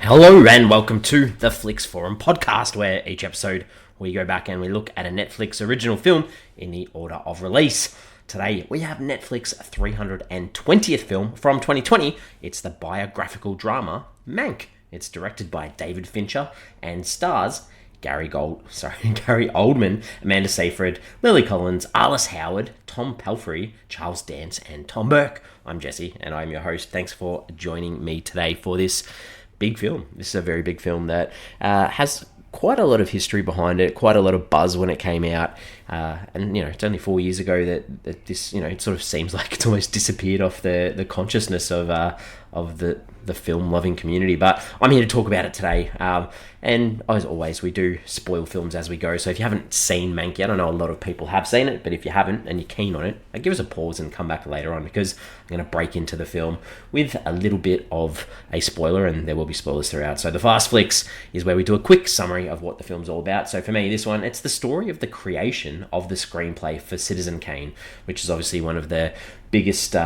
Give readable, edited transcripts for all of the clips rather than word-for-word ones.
Hello and welcome to the Flix Forum podcast, where each episode we go back and we look at a Netflix original film in the order of release. Today we have Netflix's 320th film from 2020. It's the biographical drama Mank. It's directed by David Fincher and stars Gary Oldman, Amanda Seyfried, Lily Collins, Arliss Howard, Tom Pelphrey, Charles Dance, and Tom Burke. I'm Jesse, and I'm your host. Thanks for joining me today for this big film. This is a very big film that has quite a lot of history behind it, quite a lot of buzz when it came out, and it's only 4 years ago that this it sort of seems like it's almost disappeared off the consciousness of the film loving community. But I'm here to talk about it today, and as always we do spoil films as we go, so if you haven't seen Mank yet, I know a lot of people have seen it, but if you haven't and you're keen on it, give us a pause and come back later on, because I'm going to break into the film with a little bit of a spoiler, and there will be spoilers throughout. So the Fast Flicks is where we do a quick summary of what the film's all about. So for me, this one, it's the story of the creation of the screenplay for Citizen Kane, which is obviously one of the biggest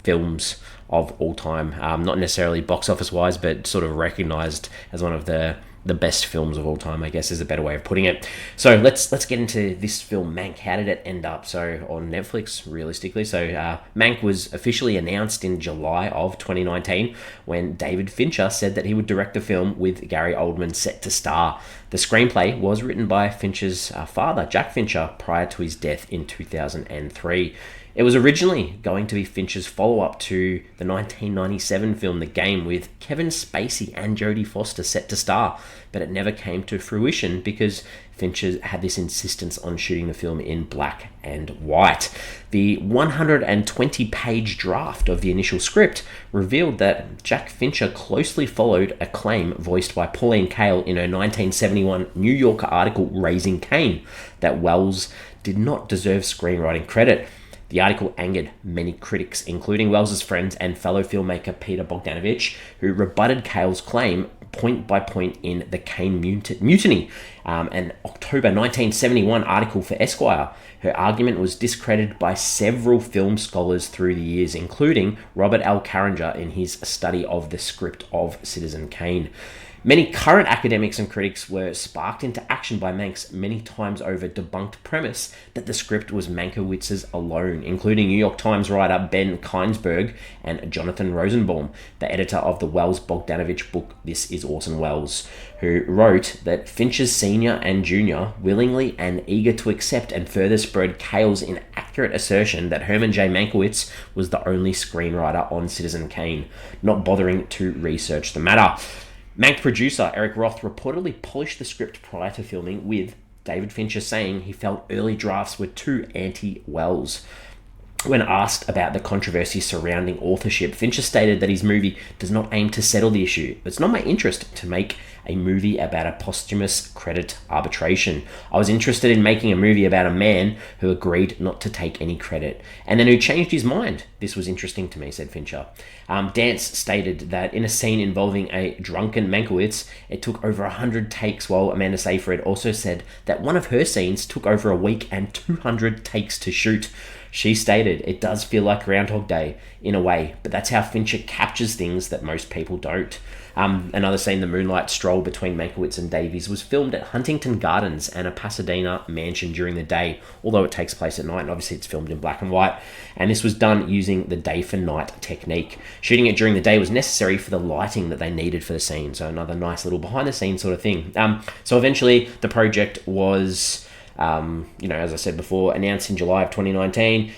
films of all time, not necessarily box office wise, but sort of recognized as one of the best films of all time, I guess is a better way of putting it. So let's get into this film, Mank. How did it end up on Netflix, realistically? So Mank was officially announced in July of 2019 when David Fincher said that he would direct the film with Gary Oldman set to star. The screenplay was written by Fincher's father, Jack Fincher, prior to his death in 2003. It was originally going to be Fincher's follow-up to the 1997 film The Game, with Kevin Spacey and Jodie Foster set to star, but it never came to fruition because Fincher had this insistence on shooting the film in black and white. The 120-page draft of the initial script revealed that Jack Fincher closely followed a claim voiced by Pauline Kael in her 1971 New Yorker article Raising Cain, that Wells did not deserve screenwriting credit. The article angered many critics, including Wells's friends and fellow filmmaker Peter Bogdanovich, who rebutted Kael's claim point by point in The Cain Mutiny, an October 1971 article for Esquire. Her argument was discredited by several film scholars through the years, including Robert L. Carringer in his study of the script of Citizen Kane. Many current academics and critics were sparked into action by Mank's many times over debunked premise that the script was Mankiewicz's alone, including New York Times writer Ben Keinsberg and Jonathan Rosenbaum, the editor of the Wells-Bogdanovich book This Is Orson Welles, who wrote that Fincher's senior and junior, willingly and eager to accept and further spread Kael's inaccurate assertion that Herman J. Mankiewicz was the only screenwriter on Citizen Kane, not bothering to research the matter. Mank producer Eric Roth reportedly polished the script prior to filming, with David Fincher saying he felt early drafts were too anti-Wells. When asked about the controversy surrounding authorship, Fincher stated that his movie does not aim to settle the issue. It's not my interest to make a movie about a posthumous credit arbitration. I was interested in making a movie about a man who agreed not to take any credit, and then who changed his mind. This was interesting to me, said Fincher. Dance stated that in a scene involving a drunken Mankiewicz, it took over 100 takes, while Amanda Seyfried also said that one of her scenes took over a week and 200 takes to shoot. She stated, "It does feel like Groundhog Day in a way, but that's how Fincher captures things that most people don't." Another scene, the moonlight stroll between Mankiewicz and Davies, was filmed at Huntington Gardens and a Pasadena mansion during the day, although it takes place at night, and obviously it's filmed in black and white. And this was done using the day for night technique. Shooting it during the day was necessary for the lighting that they needed for the scene, so another nice little behind the scenes sort of thing. So eventually the project was as I said before, announced in July of 2019.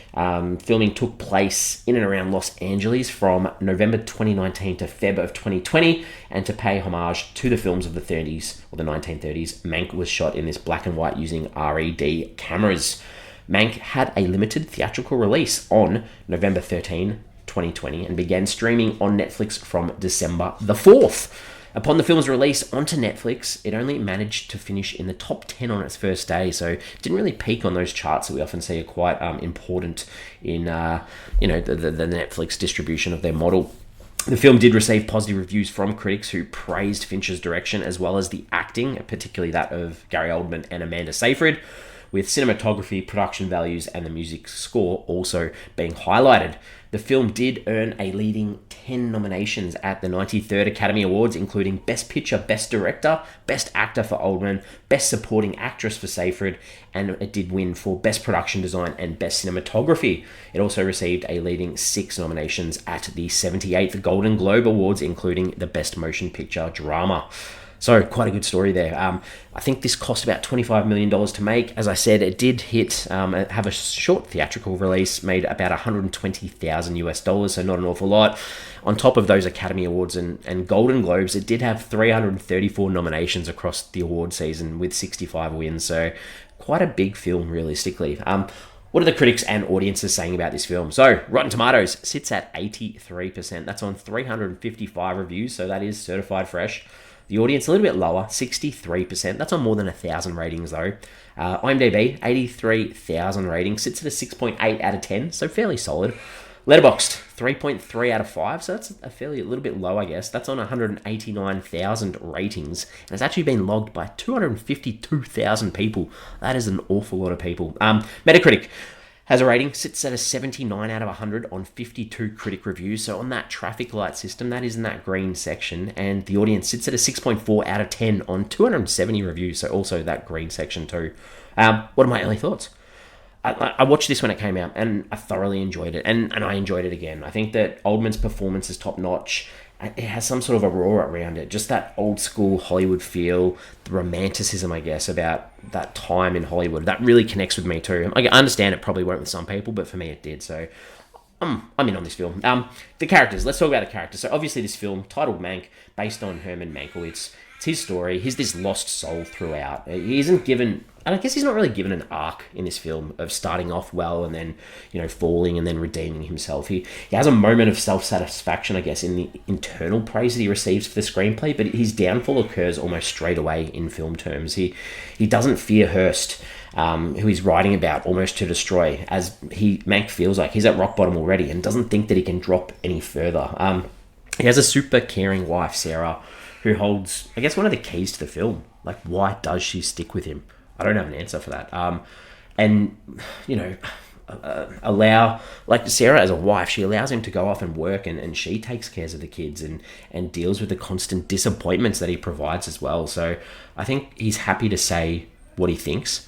Filming took place in and around Los Angeles from November 2019 to Feb of 2020, and to pay homage to the films of the 30s or the 1930s, Mank was shot in this black and white using RED cameras. Mank had a limited theatrical release on November 13, 2020, and began streaming on Netflix from December the 4th. Upon the film's release onto Netflix, it only managed to finish in the top 10 on its first day, so it didn't really peak on those charts that we often see are quite important in the Netflix distribution of their model. The film did receive positive reviews from critics who praised Fincher's direction as well as the acting, particularly that of Gary Oldman and Amanda Seyfried. with cinematography, production values, and the music score also being highlighted. The film did earn a leading 10 nominations at the 93rd Academy Awards, including Best Picture, Best Director, Best Actor for Oldman, Best Supporting Actress for Seyfried, and it did win for Best Production Design and Best Cinematography. It also received a leading 6 nominations at the 78th Golden Globe Awards, including the Best Motion Picture Drama. So quite a good story there. I think this cost about $25 million to make. As I said, it did have a short theatrical release, made about $120,000, so not an awful lot. On top of those Academy Awards and Golden Globes, it did have 334 nominations across the award season with 65 wins, so quite a big film realistically. What are the critics and audiences saying about this film? So, Rotten Tomatoes sits at 83%. That's on 355 reviews, so that is certified fresh. The audience a little bit lower, 63%. That's on more than 1,000 ratings though. IMDb, 83,000 ratings, sits at a 6.8 out of 10, so fairly solid. Letterboxd, 3.3 out of 5, so that's a little bit low, I guess. That's on 189,000 ratings, and it's actually been logged by 252,000 people. That is an awful lot of people. Metacritic has a rating, sits at a 79 out of 100 on 52 critic reviews. So on that traffic light system, that is in that green section. And the audience sits at a 6.4 out of 10 on 270 reviews. So also that green section too. What are my early thoughts? I watched this when it came out and I thoroughly enjoyed it. And I enjoyed it again. I think that Oldman's performance is top notch. It has some sort of aurora around it. Just that old school Hollywood feel, the romanticism, I guess, about that time in Hollywood. That really connects with me too. I understand it probably won't with some people, but for me it did. So I'm in on this film. The characters. Let's talk about the characters. So obviously this film, titled Mank, based on Herman Mankiewicz. It's his story. He's this lost soul throughout. He isn't given, and I guess he's not really given an arc in this film of starting off well and then, falling and then redeeming himself. He has a moment of self-satisfaction, I guess, in the internal praise that he receives for the screenplay, but his downfall occurs almost straight away in film terms. He doesn't fear Hearst, who he's writing about almost to destroy, as Mank feels like he's at rock bottom already and doesn't think that he can drop any further. He has a super caring wife, Sarah, who holds, I guess, one of the keys to the film. Like, why does she stick with him? I don't have an answer for that. Allow, like Sarah as a wife, she allows him to go off and work and she takes care of the kids and deals with the constant disappointments that he provides as well. So I think he's happy to say what he thinks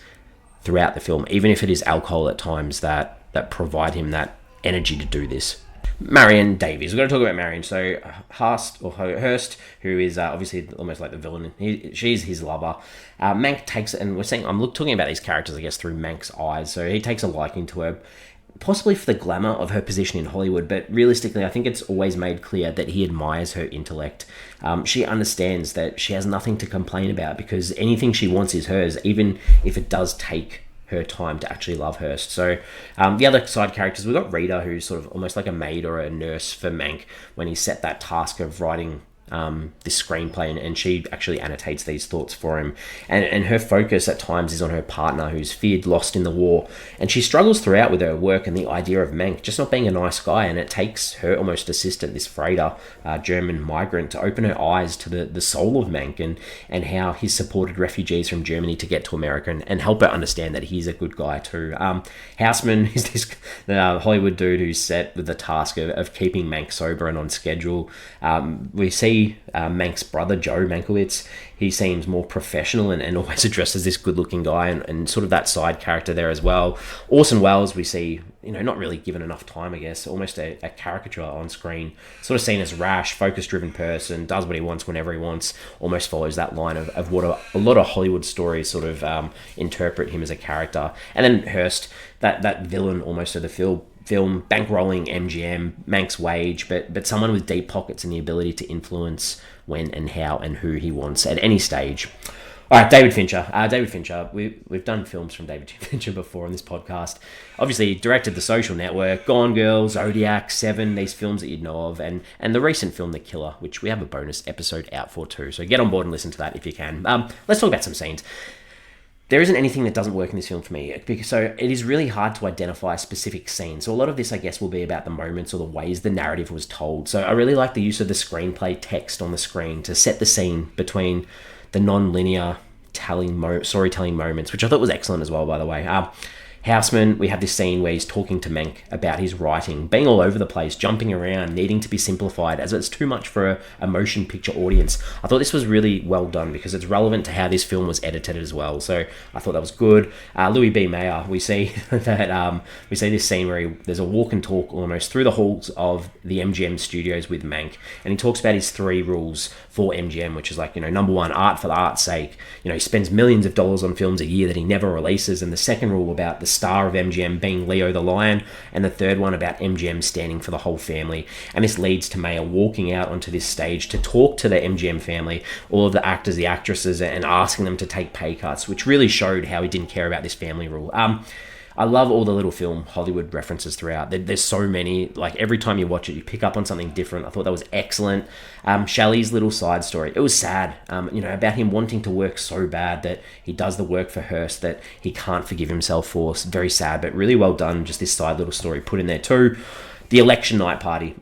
throughout the film, even if it is alcohol at times that provide him that energy to do this. Marion Davies. We're going to talk about Marion. So Hearst, who is obviously almost like the villain. She's his lover. Mank takes, and I'm talking about these characters, I guess, through Mank's eyes. So he takes a liking to her, possibly for the glamour of her position in Hollywood, but realistically, I think it's always made clear that he admires her intellect. She understands that she has nothing to complain about because anything she wants is hers, even if it does take her time to actually love Hearst. So the other side characters, we've got Rita, who's sort of almost like a maid or a nurse for Mank when he set that task of writing this screenplay, and she actually annotates these thoughts for him. And her focus at times is on her partner, who's feared lost in the war. And she struggles throughout with her work and the idea of Mank just not being a nice guy. And it takes her almost assistant, this freighter, German migrant, to open her eyes to the soul of Mank and how he's supported refugees from Germany to get to America and help her understand that he's a good guy too. Houseman is this Hollywood dude who's set with the task of keeping Mank sober and on schedule. We see Mank's brother, Joe Mankiewicz. He seems more professional and always addressed as this good-looking guy and sort of that side character there as well. Orson Welles, we see, not really given enough time, I guess, almost a caricature on screen, sort of seen as rash, focus-driven person, does what he wants whenever he wants, almost follows that line of what a lot of Hollywood stories sort of interpret him as a character. And then Hearst, that villain almost of the film, bankrolling MGM, Mank's wage, but someone with deep pockets and the ability to influence when and how and who he wants at any stage. All right, David Fincher. We've done films from David Fincher before on this podcast. Obviously, he directed The Social Network, Gone Girl, Zodiac, Seven, these films that you'd know of, and the recent film The Killer, which we have a bonus episode out for too. So get on board and listen to that if you can. Let's talk about some scenes. There isn't anything that doesn't work in this film for me, so it is really hard to identify a specific scene. So a lot of this, I guess, will be about the moments or the ways the narrative was told. So I really like the use of the screenplay text on the screen to set the scene between the non-linear storytelling moments, which I thought was excellent as well, by the way. Houseman, we have this scene where he's talking to Mank about his writing, being all over the place, jumping around, needing to be simplified, as it's too much for a motion picture audience. I thought this was really well done because it's relevant to how this film was edited as well. So I thought that was good. Louis B. Mayer, we see that we see this scene where there's a walk and talk almost through the halls of the MGM studios with Mank, and he talks about his 3 rules for MGM, which is like, number 1, art for the art's sake. He spends millions of dollars on films a year that he never releases, and the second rule about the star of MGM being Leo the Lion, and the third one about MGM standing for the whole family. And this leads to Mayer walking out onto this stage to talk to the MGM family, all of the actors, the actresses, and asking them to take pay cuts, which really showed how he didn't care about this family rule. I love all the little film Hollywood references throughout. There's so many. Like, every time you watch it, you pick up on something different. I thought that was excellent. Shelley's little side story, it was sad, about him wanting to work so bad that he does the work for Hearst that he can't forgive himself for. It's very sad, but really well done. Just this side little story put in there too. The election night party.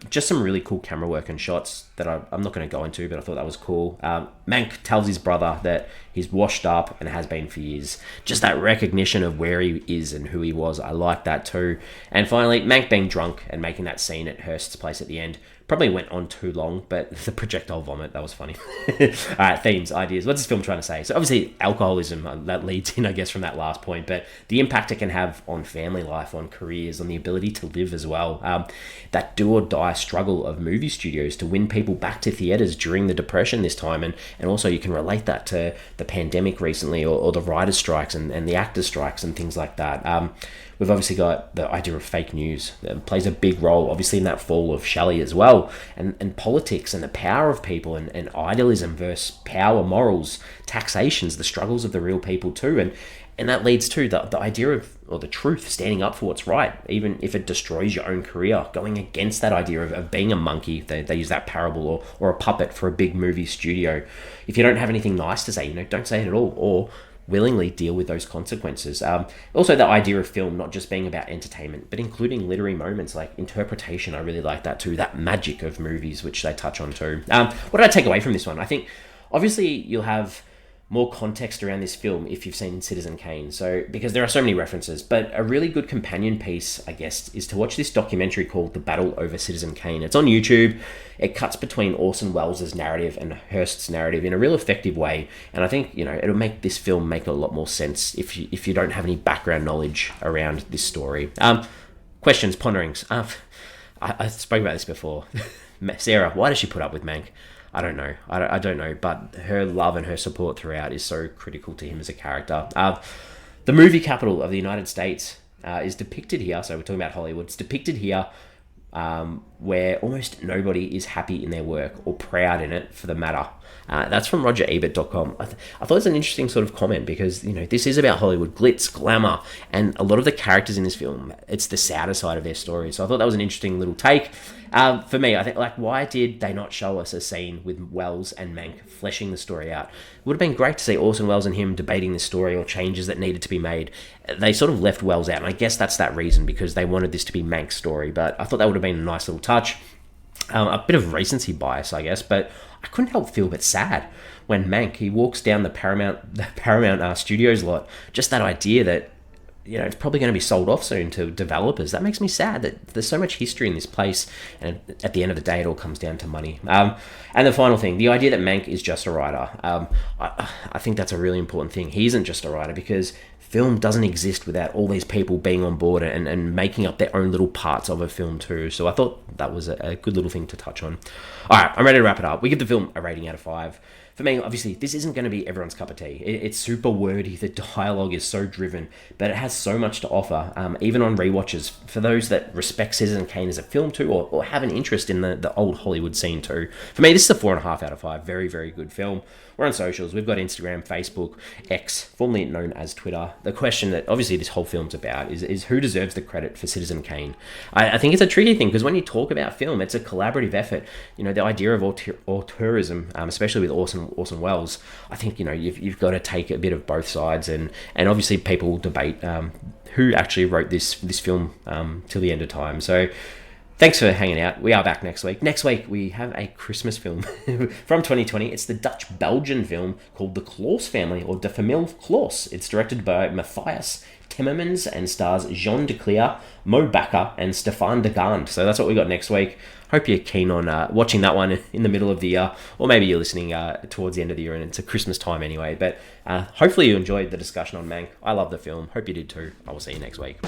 Just some really cool camera work and shots that I'm not going to go into, but I thought that was cool. Mank tells his brother that he's washed up and has been for years. Just that recognition of where he is and who he was. I like that too. And finally, Mank being drunk and making that scene at Hearst's place at the end. Probably went on too long, but the projectile vomit, that was funny. All right, themes, ideas. What's this film trying to say? So obviously alcoholism, that leads in, I guess, from that last point, but the impact it can have on family life, on careers, on the ability to live as well. That do or die struggle of movie studios to win people back to theatres during the Depression this time, and also you can relate that to the pandemic recently, or the writers' strikes and the actors' strikes and things like that. We've obviously got the idea of fake news that plays a big role, obviously, in that fall of Shelley as well, and politics and the power of people, and idealism versus power, morals, taxations, the struggles of the real people too, and that leads to the idea of, or the truth, standing up for what's right, even if it destroys your own career, going against that idea of being a monkey. They use that parable, or a puppet for a big movie studio. If you don't have anything nice to say, don't say it at all, or willingly deal with those consequences. Also, the idea of film not just being about entertainment, but including literary moments like interpretation. I really like that too, that magic of movies, which they touch on too. What did I take away from this one? I think, obviously, you'll have more context around this film if you've seen Citizen Kane, because there are so many references, but a really good companion piece, I guess, is to watch this documentary called The Battle Over Citizen Kane. It's on YouTube. It cuts between Orson Welles' narrative and Hearst's narrative in a real effective way, and I think, it'll make this film make a lot more sense if you don't have any background knowledge around this story. Questions, ponderings. I spoke about this before. Sarah, why does she put up with Mank? I don't know. I don't know, but her love and her support throughout is so critical to him as a character. The movie capital of the United States is depicted here. So we're talking about Hollywood. It's depicted here where almost nobody is happy in their work or proud in it for the matter. That's from RogerEbert.com. I thought it was an interesting sort of comment because, this is about Hollywood, glitz, glamour, and a lot of the characters in this film, it's the sadder side of their story. So I thought that was an interesting little take. For me, I think, why did they not show us a scene with Welles and Mank fleshing the story out? It would have been great to see Orson Welles and him debating the story or changes that needed to be made. They sort of left Welles out, and I guess that's that reason, because they wanted this to be Mank's story, but I thought that would have been a nice little touch. A bit of recency bias, I guess, but I couldn't help feel a bit sad when Mank, he walks down the Paramount Studios lot. Just that idea that, it's probably going to be sold off soon to developers. That makes me sad that there's so much history in this place, and at the end of the day, it all comes down to money. And the final thing, the idea that Mank is just a writer. I think that's a really important thing. He isn't just a writer, because film doesn't exist without all these people being on board and making up their own little parts of a film too. So I thought that was a good little thing to touch on. All right, I'm ready to wrap it up. We give the film a rating out of 5. For me, obviously, this isn't going to be everyone's cup of tea. It's super wordy. The dialogue is so driven, but it has so much to offer, even on rewatches. For those that respect Citizen Kane as a film too, or have an interest in the old Hollywood scene too. For me, this is a 4.5 out of 5. Very, very good film. We're on socials. We've got Instagram, Facebook, X, formerly known as Twitter. The question that obviously this whole film's about is who deserves the credit for Citizen Kane? I think it's a tricky thing, because when you talk about film, it's a collaborative effort. The idea of auteurism, especially with Orson Welles, I think, you've got to take a bit of both sides, and obviously people debate who actually wrote this film till the end of time. So Thanks for hanging out. We are back next week. Next week, we have a Christmas film from 2020. It's the Dutch-Belgian film called The Claus Family, or De Familie Claus. It's directed by Matthias Timmermans and stars Jean de Cleer, Mo Bakker, and Stefan de Gand. So that's what we got next week. Hope you're keen on watching that one in the middle of the year, or maybe you're listening towards the end of the year and it's a Christmas time anyway. But hopefully you enjoyed the discussion on Mank. I love the film. Hope you did too. I will see you next week.